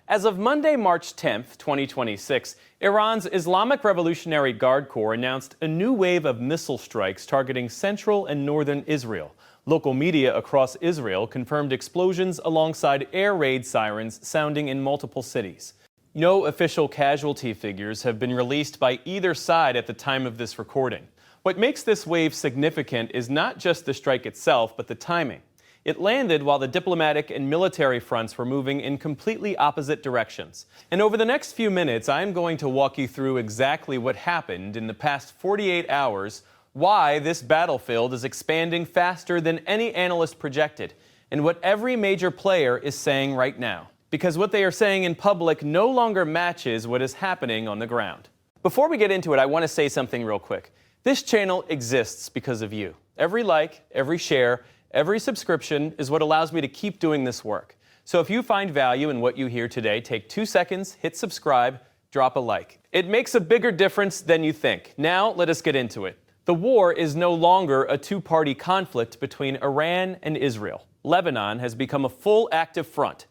As of Monday, March 10, 2026, Iran's Islamic Revolutionary Guard Corps announced a new wave of missile strikes targeting central and northern Israel. Local media across Israel confirmed explosions alongside air raid sirens sounding in multiple cities. No official casualty figures have been released by either side at the time of this recording. What makes this wave significant is not just the strike itself, but the timing. It landed while the diplomatic and military fronts were moving in completely opposite directions. And over the next few minutes, I'm going to walk you through exactly what happened in the past 48 hours, why this battlefield is expanding faster than any analyst projected, and what every major player is saying right now. Because what they are saying in public no longer matches what is happening on the ground. Before we get into it, I want to say something real quick. This channel exists because of you. Every like, every share, every subscription is what allows me to keep doing this work. So if you find value in what you hear today, take 2 seconds, hit subscribe, drop a like. It makes a bigger difference than you think. Now let us get into it. The war is no longer a two-party conflict between Iran and Israel. Lebanon has become a full active front.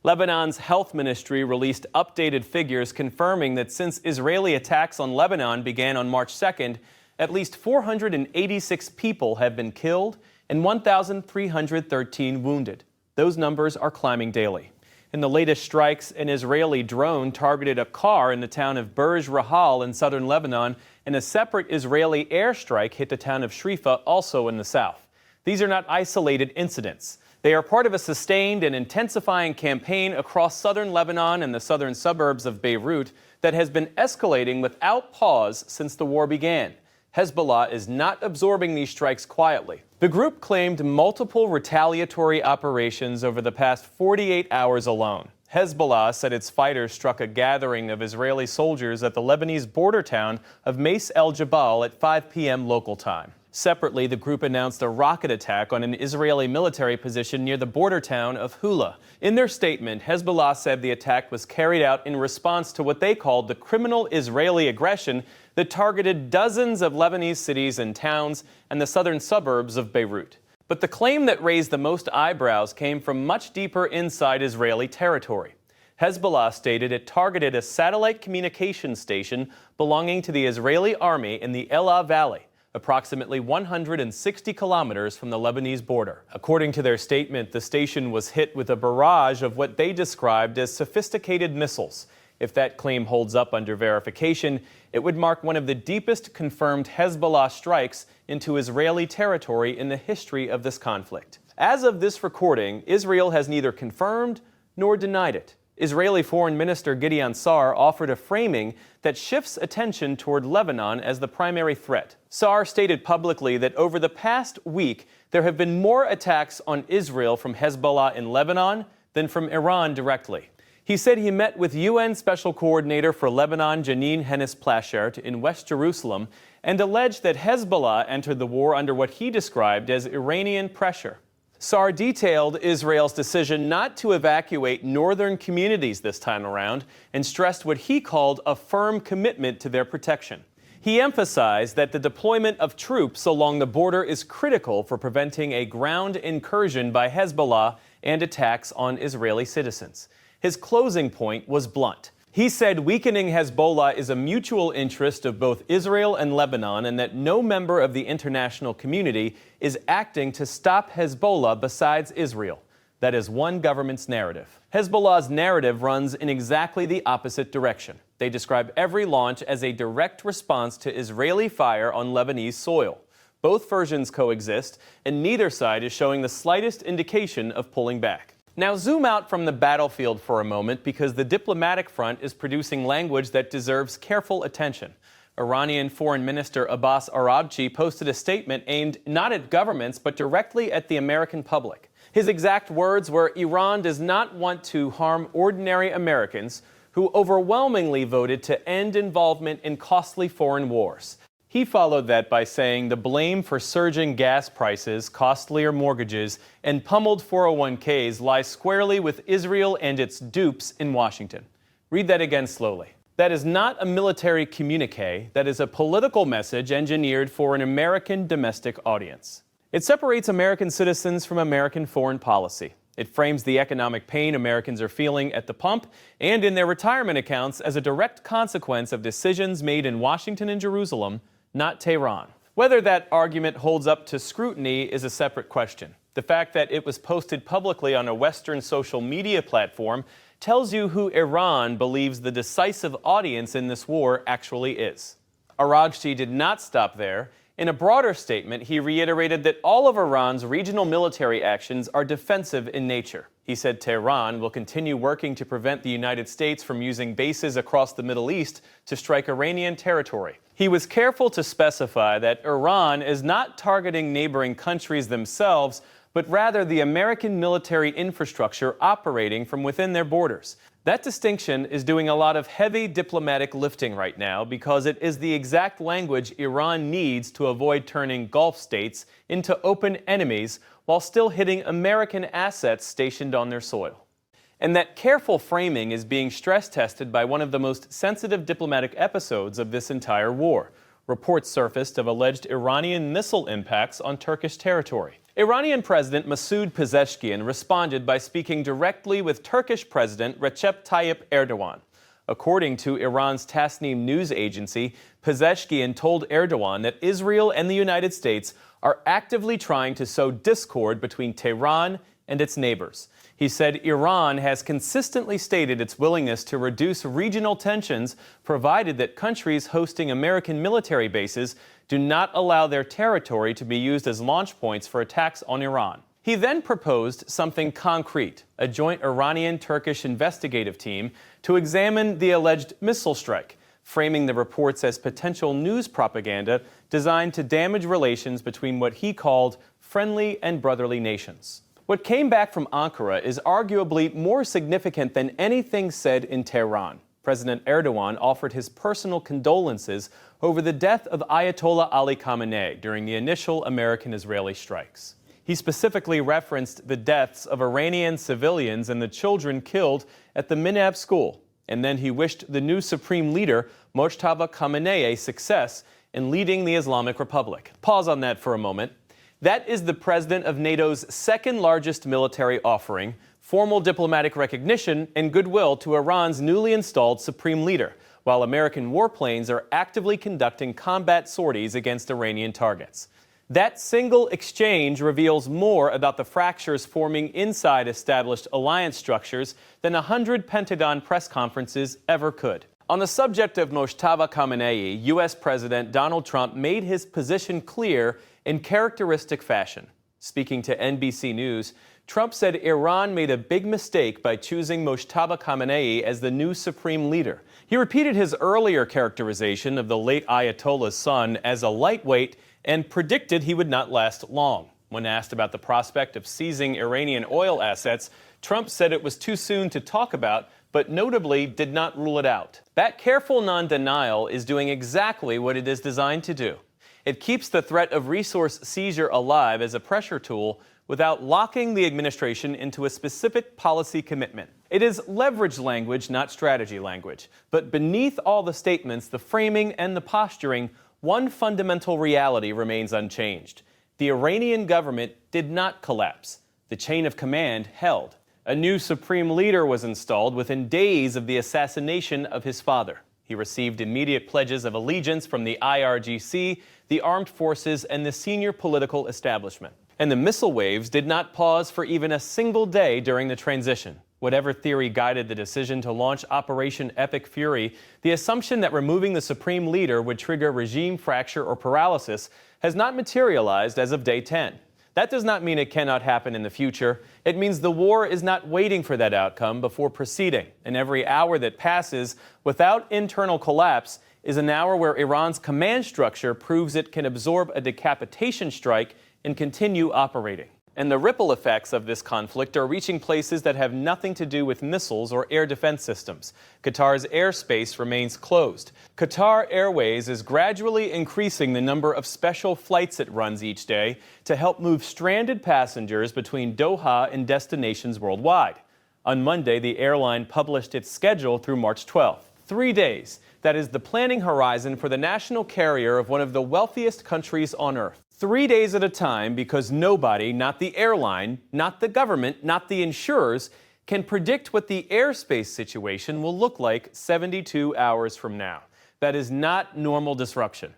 Lebanon's health ministry released updated figures confirming that since Israeli attacks on Lebanon began on March 2nd, at least 486 people have been killed and 1,313 wounded. Those numbers are climbing daily. In the latest strikes, an Israeli drone targeted a car in the town of Burj Rahal in southern Lebanon, and a separate Israeli airstrike hit the town of Shrifa, also in the south. These are not isolated incidents. They are part of a sustained and intensifying campaign across southern Lebanon and the southern suburbs of Beirut that has been escalating without pause since the war began. Hezbollah is not absorbing these strikes quietly. The group claimed multiple retaliatory operations over the past 48 hours alone. Hezbollah said its fighters struck a gathering of Israeli soldiers at the Lebanese border town of Mace el-Jabal at 5 p.m. local time. Separately, the group announced a rocket attack on an Israeli military position near the border town of Hula. In their statement, Hezbollah said the attack was carried out in response to what they called the criminal Israeli aggression that targeted dozens of Lebanese cities and towns and the southern suburbs of Beirut. But the claim that raised the most eyebrows came from much deeper inside Israeli territory. Hezbollah stated it targeted a satellite communications station belonging to the Israeli army in the Elah Valley, approximately 160 kilometers from the Lebanese border. According to their statement, the station was hit with a barrage of what they described as sophisticated missiles. If that claim holds up under verification, it would mark one of the deepest confirmed Hezbollah strikes into Israeli territory in the history of this conflict. As of this recording, Israel has neither confirmed nor denied it. Israeli Foreign Minister Gideon Sa'ar offered a framing that shifts attention toward Lebanon as the primary threat. Sa'ar stated publicly that over the past week, there have been more attacks on Israel from Hezbollah in Lebanon than from Iran directly. He said he met with UN Special Coordinator for Lebanon, Janine Hennis-Plasschaert, in West Jerusalem and alleged that Hezbollah entered the war under what he described as Iranian pressure. Sa'ar detailed Israel's decision not to evacuate northern communities this time around and stressed what he called a firm commitment to their protection. He emphasized that the deployment of troops along the border is critical for preventing a ground incursion by Hezbollah and attacks on Israeli citizens. His closing point was blunt. He said weakening Hezbollah is a mutual interest of both Israel and Lebanon, and that no member of the international community is acting to stop Hezbollah besides Israel. That is one government's narrative. Hezbollah's narrative runs in exactly the opposite direction. They describe every launch as a direct response to Israeli fire on Lebanese soil. Both versions coexist, and neither side is showing the slightest indication of pulling back. Now zoom out from the battlefield for a moment, because the diplomatic front is producing language that deserves careful attention. Iranian Foreign Minister Abbas Arabchi posted a statement aimed not at governments but directly at the American public. His exact words were, "Iran does not want to harm ordinary Americans who overwhelmingly voted to end involvement in costly foreign wars." He followed that by saying the blame for surging gas prices, costlier mortgages, and pummeled 401ks lies squarely with Israel and its dupes in Washington. Read that again slowly. That is not a military communique. That is a political message engineered for an American domestic audience. It separates American citizens from American foreign policy. It frames the economic pain Americans are feeling at the pump and in their retirement accounts as a direct consequence of decisions made in Washington and Jerusalem, not Tehran. Whether that argument holds up to scrutiny is a separate question. The fact that it was posted publicly on a Western social media platform tells you who Iran believes the decisive audience in this war actually is. Araghchi did not stop there. In a broader statement, he reiterated that all of Iran's regional military actions are defensive in nature. He said Tehran will continue working to prevent the United States from using bases across the Middle East to strike Iranian territory. He was careful to specify that Iran is not targeting neighboring countries themselves, but rather the American military infrastructure operating from within their borders. That distinction is doing a lot of heavy diplomatic lifting right now because it is the exact language Iran needs to avoid turning Gulf states into open enemies while still hitting American assets stationed on their soil. And that careful framing is being stress tested by one of the most sensitive diplomatic episodes of this entire war. Reports surfaced of alleged Iranian missile impacts on Turkish territory. Iranian President Masoud Pezeshkian responded by speaking directly with Turkish President Recep Tayyip Erdogan. According to Iran's Tasnim news agency, Pezeshkian told Erdogan that Israel and the United States are actively trying to sow discord between Tehran and its neighbors. He said Iran has consistently stated its willingness to reduce regional tensions, provided that countries hosting American military bases do not allow their territory to be used as launch points for attacks on Iran. He then proposed something concrete, a joint Iranian-Turkish investigative team to examine the alleged missile strike, framing the reports as potential news propaganda designed to damage relations between what he called friendly and brotherly nations. What came back from Ankara is arguably more significant than anything said in Tehran. President Erdogan offered his personal condolences over the death of Ayatollah Ali Khamenei during the initial American-Israeli strikes. He specifically referenced the deaths of Iranian civilians and the children killed at the Minab school. And then he wished the new supreme leader, Mojtaba Khamenei, success in leading the Islamic Republic. Pause on that for a moment. That is the president of NATO's second largest military offering, formal diplomatic recognition, and goodwill to Iran's newly installed supreme leader, while American warplanes are actively conducting combat sorties against Iranian targets. That single exchange reveals more about the fractures forming inside established alliance structures than 100 Pentagon press conferences ever could. On the subject of Mojtaba Khamenei, U.S. President Donald Trump made his position clear in characteristic fashion. Speaking to NBC News, Trump said Iran made a big mistake by choosing Mojtaba Khamenei as the new supreme leader. He repeated his earlier characterization of the late Ayatollah's son as a lightweight and predicted he would not last long. When asked about the prospect of seizing Iranian oil assets, Trump said it was too soon to talk about, but notably did not rule it out. That careful non-denial is doing exactly what it is designed to do. It keeps the threat of resource seizure alive as a pressure tool without locking the administration into a specific policy commitment. It is leverage language, not strategy language. But beneath all the statements, the framing, and the posturing, one fundamental reality remains unchanged. The Iranian government did not collapse. The chain of command held. A new supreme leader was installed within days of the assassination of his father. He received immediate pledges of allegiance from the IRGC, the armed forces, and the senior political establishment. And the missile waves did not pause for even a single day during the transition. Whatever theory guided the decision to launch Operation Epic Fury, the assumption that removing the supreme leader would trigger regime fracture or paralysis has not materialized as of day 10. That does not mean it cannot happen in the future. It means the war is not waiting for that outcome before proceeding. And every hour that passes without internal collapse is an hour where Iran's command structure proves it can absorb a decapitation strike and continue operating. And the ripple effects of this conflict are reaching places that have nothing to do with missiles or air defense systems. Qatar's airspace remains closed. Qatar Airways is gradually increasing the number of special flights it runs each day to help move stranded passengers between Doha and destinations worldwide. On Monday, the airline published its schedule through March 12th. 3 days. That is the planning horizon for the national carrier of one of the wealthiest countries on earth. 3 days at a time because nobody, not the airline, not the government, not the insurers, can predict what the airspace situation will look like 72 hours from now. That is not normal disruption.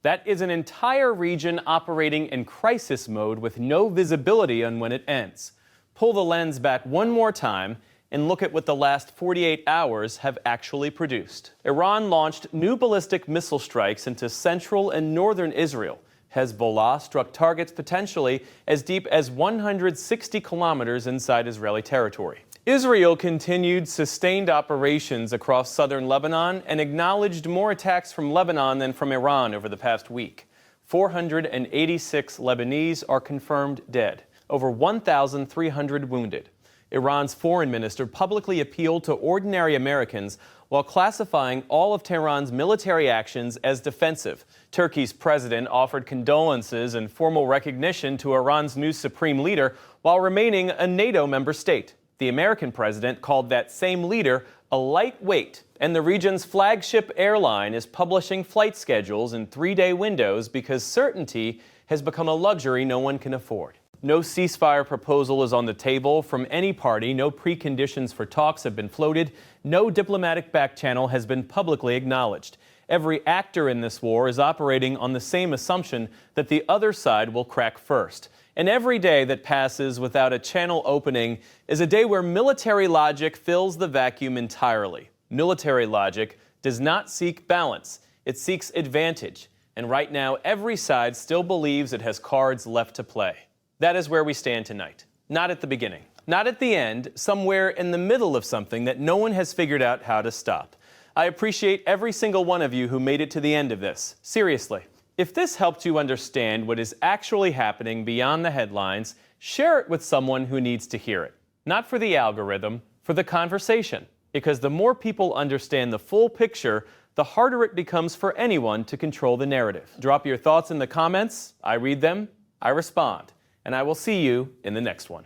That is an entire region operating in crisis mode with no visibility on when it ends. Pull the lens back one more time and look at what the last 48 hours have actually produced. Iran launched new ballistic missile strikes into central and northern Israel. Hezbollah struck targets potentially as deep as 160 kilometers inside Israeli territory. Israel continued sustained operations across southern Lebanon and acknowledged more attacks from Lebanon than from Iran over the past week. 486 Lebanese are confirmed dead, over 1,300 wounded. Iran's foreign minister publicly appealed to ordinary Americans while classifying all of Tehran's military actions as defensive. Turkey's president offered condolences and formal recognition to Iran's new supreme leader while remaining a NATO member state. The American president called that same leader a lightweight, and the region's flagship airline is publishing flight schedules in 3-day windows because certainty has become a luxury no one can afford. No ceasefire proposal is on the table from any party. No preconditions for talks have been floated. No diplomatic back channel has been publicly acknowledged. Every actor in this war is operating on the same assumption that the other side will crack first. And every day that passes without a channel opening is a day where military logic fills the vacuum entirely. Military logic does not seek balance. It seeks advantage. And right now, every side still believes it has cards left to play. That is where we stand tonight. Not at the beginning. Not at the end, somewhere in the middle of something that no one has figured out how to stop. I appreciate every single one of you who made it to the end of this. Seriously. If this helped you understand what is actually happening beyond the headlines, share it with someone who needs to hear it. Not for the algorithm, for the conversation. Because the more people understand the full picture, the harder it becomes for anyone to control the narrative. Drop your thoughts in the comments. I read them. I respond. And I will see you in the next one.